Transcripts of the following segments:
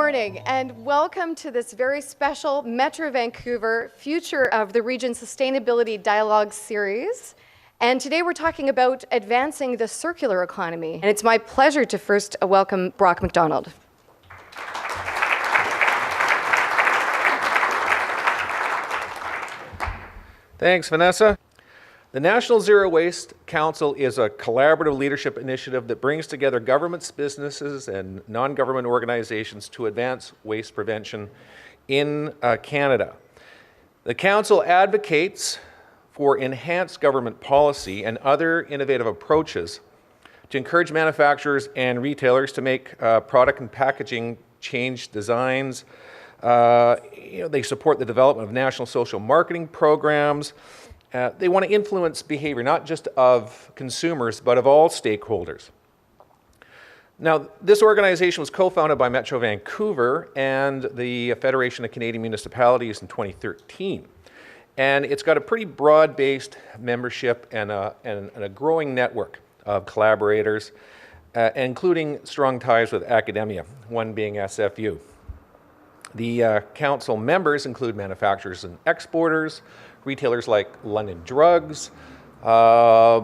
morning and welcome to this very special Metro Vancouver Future of the Region Sustainability Dialogue series. And today we're talking about advancing the circular economy. And it's my pleasure to first welcome Brock McDonald. Thanks, Vanessa. The National Zero Waste Council is a collaborative leadership initiative that brings together governments, businesses, and non-government organizations to advance waste prevention in Canada. The Council advocates for enhanced government policy and other innovative approaches to encourage manufacturers and retailers to make product and packaging change designs. They support the development of national social marketing programs. They want to influence behavior, not just of consumers, but of all stakeholders. Now, this organization was co-founded by Metro Vancouver and the Federation of Canadian Municipalities in 2013. And it's got a pretty broad-based membership and a growing network of collaborators, including strong ties with academia, one being SFU. The council members include manufacturers and exporters, retailers like London Drugs. There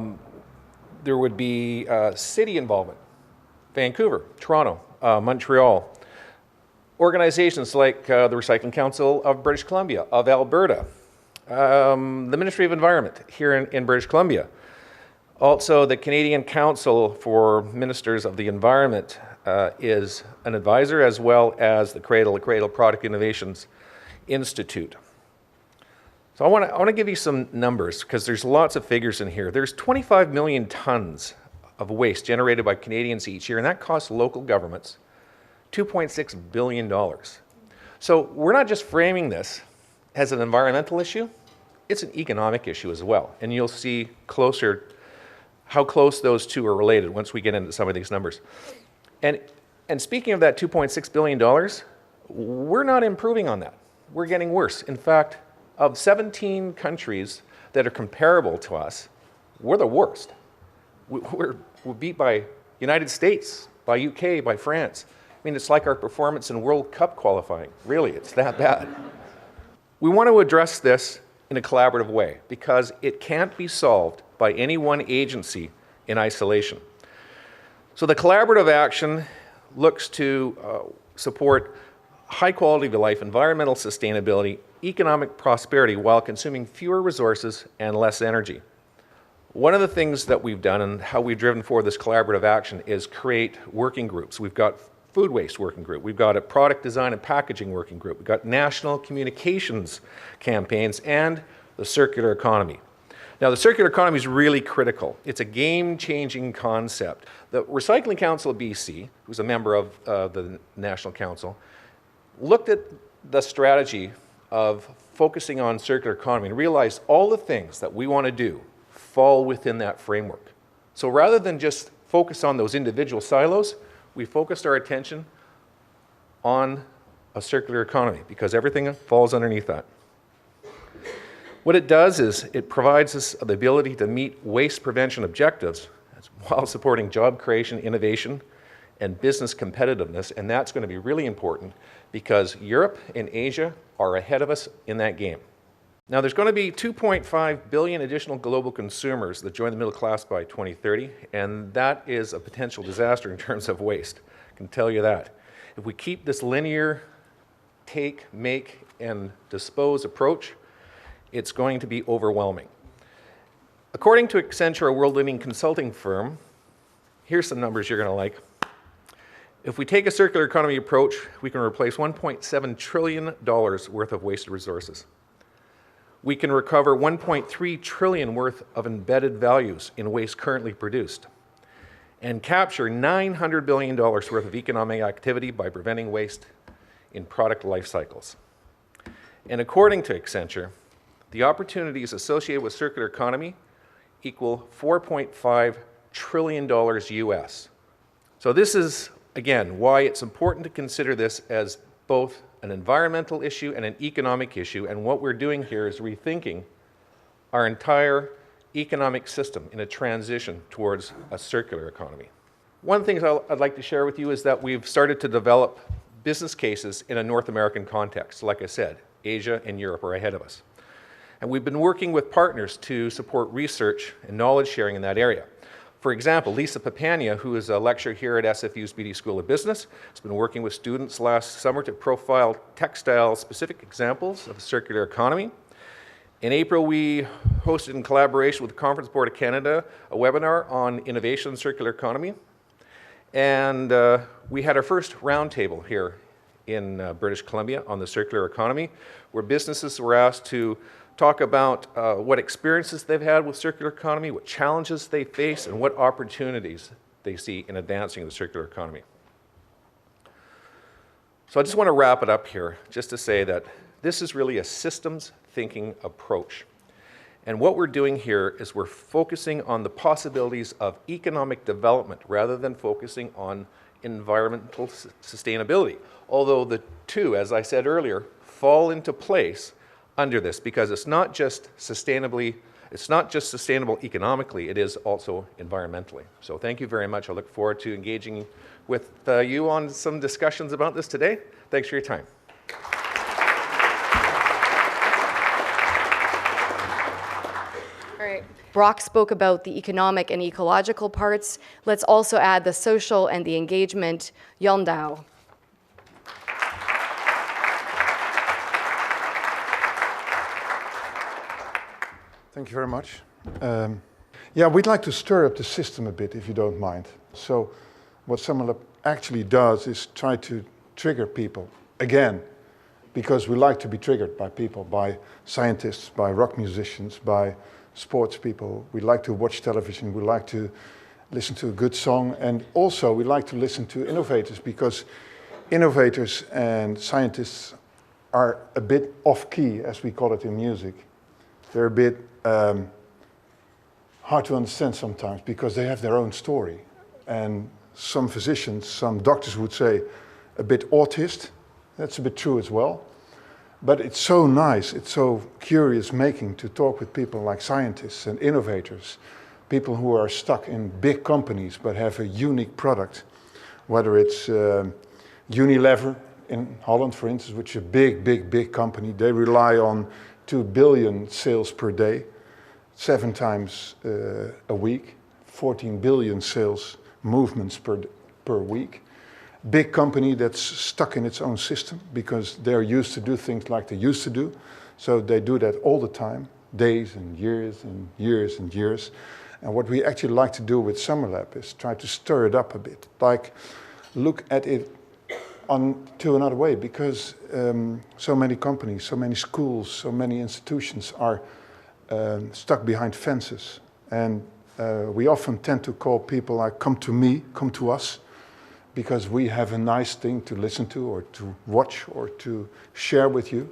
would be city involvement, Vancouver, Toronto, Montreal. Organizations like the Recycling Council of British Columbia, of Alberta, the Ministry of Environment here in British Columbia. Also, the Canadian Council for Ministers of the Environment is an advisor, as well as the Cradle Product Innovations Institute. So I want to give you some numbers, because there's lots of figures in here. There's 25 million tons of waste generated by Canadians each year, and that costs local governments $2.6 billion. So we're not just framing this as an environmental issue, it's an economic issue as well. And you'll see closer how close those two are related once we get into some of these numbers. And speaking of that $2.6 billion, we're not improving on that. We're getting worse. In fact, of 17 countries that are comparable to us, we're the worst. We're beat by United States, by UK, by France. I mean, it's like our performance in World Cup qualifying. Really, it's that bad. We want to address this in a collaborative way because it can't be solved by any one agency in isolation. So the collaborative action looks to support high quality of life, environmental sustainability, economic prosperity while consuming fewer resources and less energy. One of the things that we've done and how we've driven forward this collaborative action is create working groups. We've got food waste working group, we've got a product design and packaging working group, we've got national communications campaigns, and the circular economy. Now, the circular economy is really critical. It's a game-changing concept. The Recycling Council of BC, who's a member of the National Council, looked at the strategy of focusing on circular economy and realized all the things that we want to do fall within that framework. So rather than just focus on those individual silos, we focused our attention on a circular economy because everything falls underneath that. What it does is it provides us the ability to meet waste prevention objectives while supporting job creation, innovation, and business competitiveness, and that's going to be really important because Europe and Asia are ahead of us in that game. Now, there's going to be 2.5 billion additional global consumers that join the middle class by 2030, and that is a potential disaster in terms of waste. I can tell you that. If we keep this linear take, make, and dispose approach, it's going to be overwhelming. According to Accenture, a world-leading consulting firm, here's some numbers you're going to like. If we take a circular economy approach, we can replace $1.7 trillion worth of wasted resources. We can recover $1.3 trillion worth of embedded values in waste currently produced and capture $900 billion worth of economic activity by preventing waste in product life cycles. And according to Accenture, the opportunities associated with circular economy equal $4.5 trillion US. So this is, again, why it's important to consider this as both an environmental issue and an economic issue, and what we're doing here is rethinking our entire economic system in a transition towards a circular economy. One thing I'd like to share with you is that we've started to develop business cases in a North American context. Like I said, Asia and Europe are ahead of us. And we've been working with partners to support research and knowledge sharing in that area. For example, Lisa Papania, who is a lecturer here at SFU's BD School of Business, has been working with students last summer to profile textile-specific examples of the circular economy. In April, we hosted in collaboration with the Conference Board of Canada a webinar on innovation in circular economy. And we had our first roundtable here in British Columbia on the circular economy, where businesses were asked to talk about what experiences they've had with circular economy, what challenges they face, and what opportunities they see in advancing the circular economy. So I just want to wrap it up here just to say that this is really a systems thinking approach. And what we're doing here is we're focusing on the possibilities of economic development rather than focusing on environmental sustainability. Although the two, as I said earlier, fall into place under this, because it's not just sustainable economically, it is also environmentally. So thank you very much. I look forward to engaging with you on some discussions about this today. Thanks for your time. All right. Brock spoke about the economic and ecological parts. Let's also add the social and the engagement. Yondao. Thank you very much. Yeah, we'd like to stir up the system a bit, if you don't mind. So what SummerLab actually does is try to trigger people again, because we like to be triggered by people, by scientists, by rock musicians, by sports people. We like to watch television. We like to listen to a good song. And also we like to listen to innovators, because innovators and scientists are a bit off-key, as we call it in music. They're a bit hard to understand sometimes because they have their own story. And some physicians, some doctors would say a bit autist. That's a bit true as well. But it's so nice, it's so curious making to talk with people like scientists and innovators, people who are stuck in big companies but have a unique product, whether it's Unilever in Holland, for instance, which is a big company. They rely on 2 billion sales per day, 7 times a week, 14 billion sales movements per week. Big company that's stuck in its own system because they're used to do things like they used to do. So they do that all the time, days and years and years and years. And what we actually like to do with SummerLab is try to stir it up a bit, like look at it to another way, because so many companies, so many schools, so many institutions are stuck behind fences. And we often tend to call people like, come to me, come to us, because we have a nice thing to listen to or to watch or to share with you.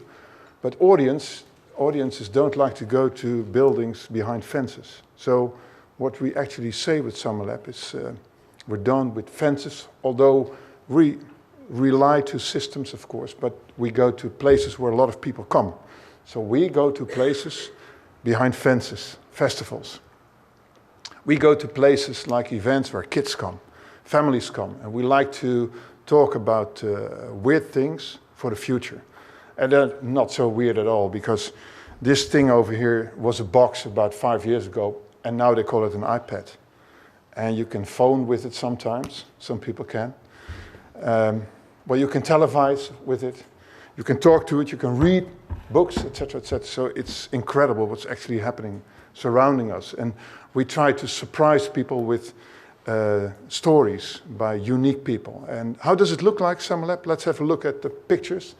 But audiences don't like to go to buildings behind fences. So what we actually say with SummerLab is we're done with fences, although we rely to systems, of course, but we go to places where a lot of people come. So we go to places behind fences, festivals. We go to places like events where kids come, families come, and we like to talk about weird things for the future. And they're not so weird at all, because this thing over here was a box about 5 years ago, and now they call it an iPad. And you can phone with it sometimes, some people can. Well, you can televise with it, you can talk to it, you can read books, etc., etc. So it's incredible what's actually happening surrounding us. And we try to surprise people with stories by unique people. And how does it look like, SummerLab? Let's have a look at the pictures.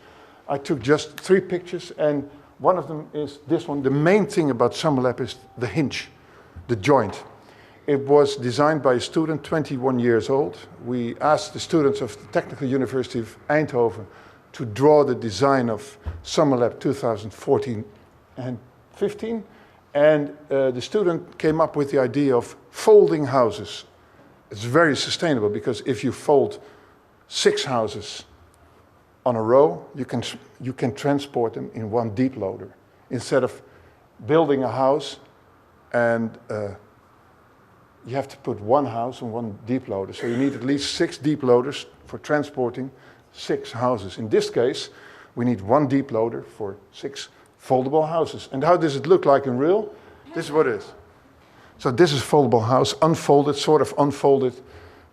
I took just 3 pictures, and one of them is this one. The main thing about SummerLab is the hinge, the joint. It was designed by a student, 21 years old. We asked the students of the Technical University of Eindhoven to draw the design of SummerLab 2014 and 15. And the student came up with the idea of folding houses. It's very sustainable, because if you fold 6 houses on a row, you can transport them in one deep loader, instead of building a house and you have to put one house on one deep loader. So you need at least 6 deep loaders for transporting 6 houses. In this case, we need 1 deep loader for 6 foldable houses. And how does it look like in real? This is what it is. So this is a foldable house, unfolded, sort of unfolded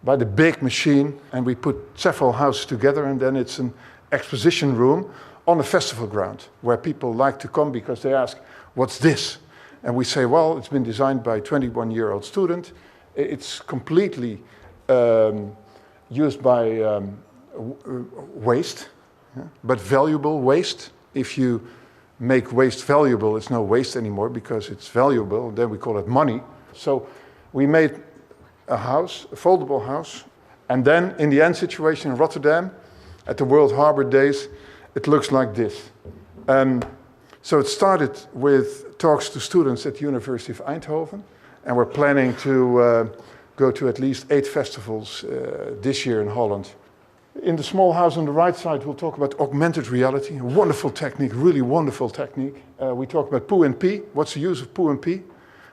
by the big machine. And we put several houses together, and then it's an exposition room on a festival ground where people like to come because they ask, what's this? And we say, well, it's been designed by a 21-year-old student. It's completely used by waste, yeah, but valuable waste. If you make waste valuable, it's no waste anymore because it's valuable. Then we call it money. So we made a house, a foldable house. And then in the end situation in Rotterdam, at the World Harbor Days, it looks like this. So it started with talks to students at the University of Eindhoven. And we're planning to go to at least 8 festivals this year in Holland. In the small house on the right side, we'll talk about augmented reality, a wonderful technique, really wonderful technique. We talk about POO and P. What's the use of POO and P?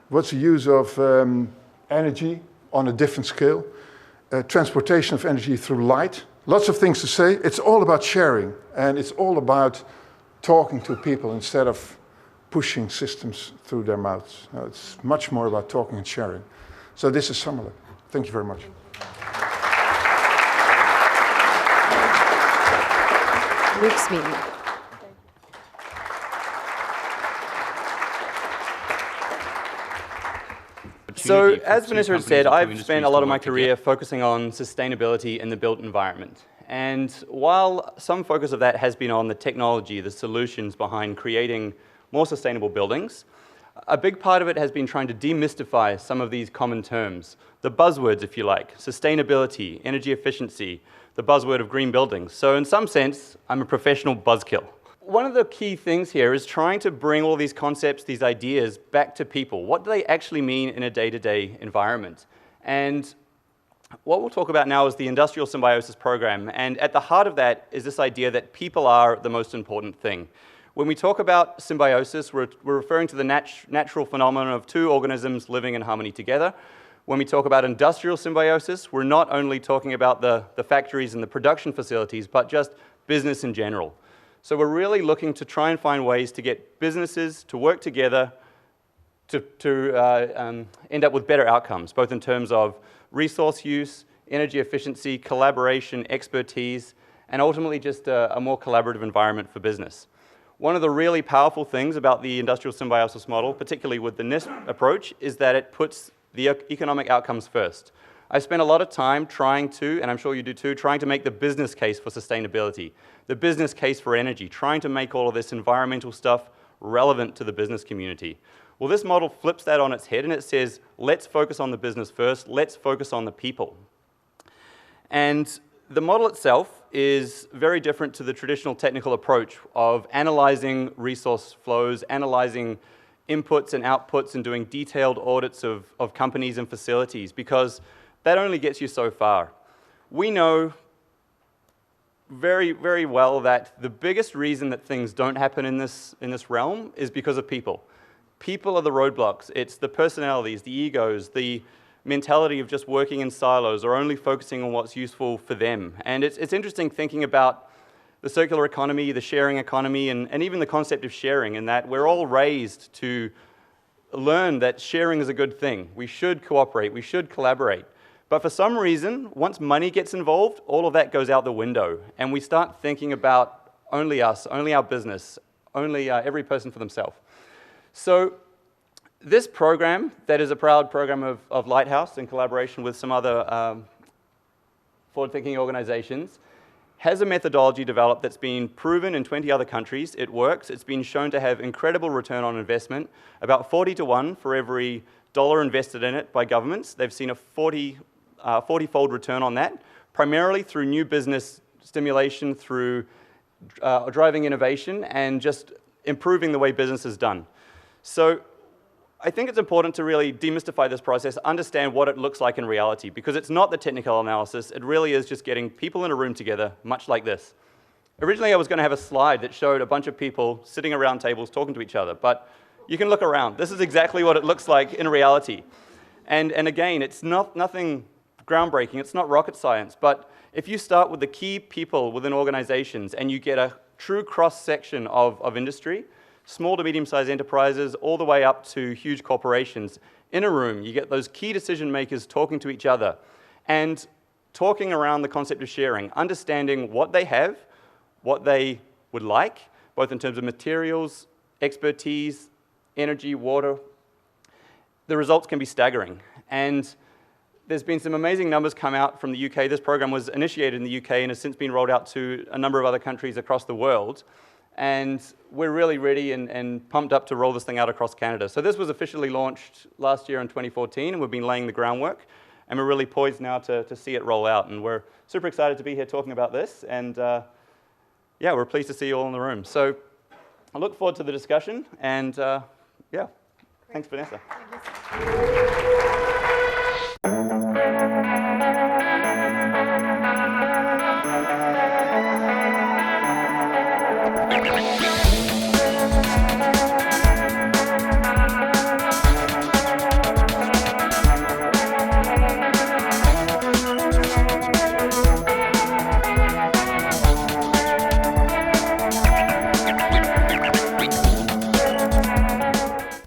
What's the use of energy on a different scale? Transportation of energy through light. Lots of things to say. It's all about sharing, and it's all about talking to people instead of pushing systems through their mouths. It's much more about talking and sharing. So this is Summerlin. Thank you very much. Luke's meeting. So, as Vanessa had said, I've spent a lot of my career focusing on sustainability in the built environment. And while some focus of that has been on the technology, the solutions behind creating more sustainable buildings, a big part of it has been trying to demystify some of these common terms. The buzzwords, if you like, sustainability, energy efficiency, the buzzword of green buildings. So in some sense, I'm a professional buzzkill. One of the key things here is trying to bring all these concepts, these ideas, back to people. What do they actually mean in a day-to-day environment? And what we'll talk about now is the Industrial Symbiosis Program. And at the heart of that is this idea that people are the most important thing. When we talk about symbiosis, we're referring to the natural phenomenon of 2 organisms living in harmony together. When we talk about industrial symbiosis, we're not only talking about the factories and the production facilities, but just business in general. So we're really looking to try and find ways to get businesses to work together to end up with better outcomes, both in terms of resource use, energy efficiency, collaboration, expertise, and ultimately just a more collaborative environment for business. One of the really powerful things about the industrial symbiosis model, particularly with the NIST approach, is that it puts the economic outcomes first. I spent a lot of time trying to, and I'm sure you do too, trying to make the business case for sustainability, the business case for energy, trying to make all of this environmental stuff relevant to the business community. Well, this model flips that on its head and it says, let's focus on the business first, let's focus on the people. And the model itself is very different to the traditional technical approach of analyzing resource flows, analyzing inputs and outputs, and doing detailed audits of companies and facilities, because that only gets you so far. We know very, very well that the biggest reason that things don't happen in this realm is because of people. People are the roadblocks. It's the personalities, the egos, the mentality of just working in silos or only focusing on what's useful for them. And it's interesting thinking about the circular economy, the sharing economy, and even the concept of sharing, in that we're all raised to learn that sharing is a good thing. We should cooperate, we should collaborate. But for some reason, once money gets involved, all of that goes out the window, and we start thinking about only us, only our business, only every person for themselves. So this program, that is a proud program of Lighthouse in collaboration with some other forward-thinking organizations, has a methodology developed that's been proven in 20 other countries. It works. It's been shown to have incredible return on investment, about 40 to 1 for every dollar invested in it by governments. They've seen a 40-fold return on that, primarily through new business stimulation, through driving innovation, and just improving the way business is done. So I think it's important to really demystify this process, understand what it looks like in reality, because it's not the technical analysis. It really is just getting people in a room together, much like this. Originally, I was going to have a slide that showed a bunch of people sitting around tables talking to each other, but you can look around. This is exactly what it looks like in reality. And again, it's nothing groundbreaking. It's not rocket science, but if you start with the key people within organizations and you get a true cross-section of industry, small to medium-sized enterprises all the way up to huge corporations, in a room, you get those key decision makers talking to each other and talking around the concept of sharing, understanding what they have, what they would like, both in terms of materials, expertise, energy, water. The results can be staggering. And there's been some amazing numbers come out from the UK. This program was initiated in the UK and has since been rolled out to a number of other countries across the world. And we're really ready and pumped up to roll this thing out across Canada. So this was officially launched last year in 2014, and we've been laying the groundwork. And we're really poised now to see it roll out. And we're super excited to be here talking about this. And yeah, we're pleased to see you all in the room. So I look forward to the discussion. And yeah, thanks, Vanessa. Thank you.